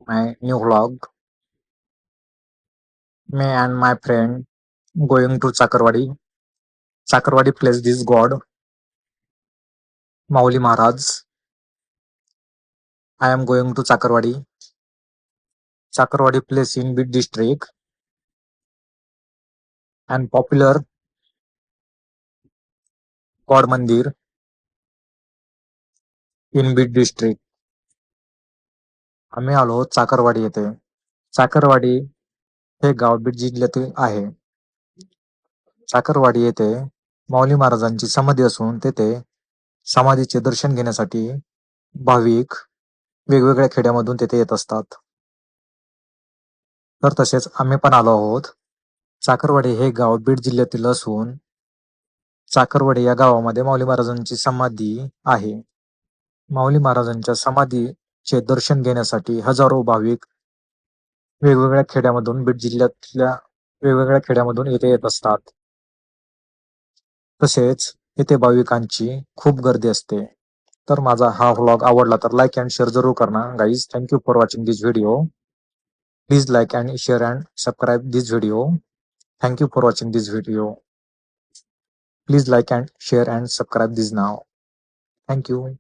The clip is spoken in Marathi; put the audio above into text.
my new vlog. Me and my friend going to Chakarwadi. Chakarwadi place this god, Mauli Maharaj. I am going to Chakarwadi. Chakarwadi place in Bid district and popular god mandir in Bid district. आम्ही आलो चाकरवाडी येथे. चाकरवाडी हे गाव बीड जिल्ह्यातील आहे. चाकरवाडी येथे माऊली महाराजांची समाधी असून तेथे समाधीचे दर्शन घेण्यासाठी भाविक वेगवेगळ्या खेड्यामधून तेथे येत असतात. तर तसेच आम्ही पण आलो आहोत. चाकरवाडी हे गाव बीड जिल्ह्यातील असून चाकरवाडी या गावामध्ये माऊली महाराजांची समाधी आहे. माऊली महाराजांच्या समाधीचे दर्शन घेण्यासाठी हजारो भाविक वेगवेगळ्या खेड्यामधून बीड जिल्ह्यातल्या वेगवेगळ्या खेड्यामधून येथे येत असतात. तसेच येथे भाविकांची खूप गर्दी असते. तर माझा हा व्लॉग आवडला तर लाईक अँड शेअर जरूर करा guys. Thank you for watching this video. Please like and share and subscribe this video. Thank you for watching this video. Please like and share and subscribe this now. Thank you.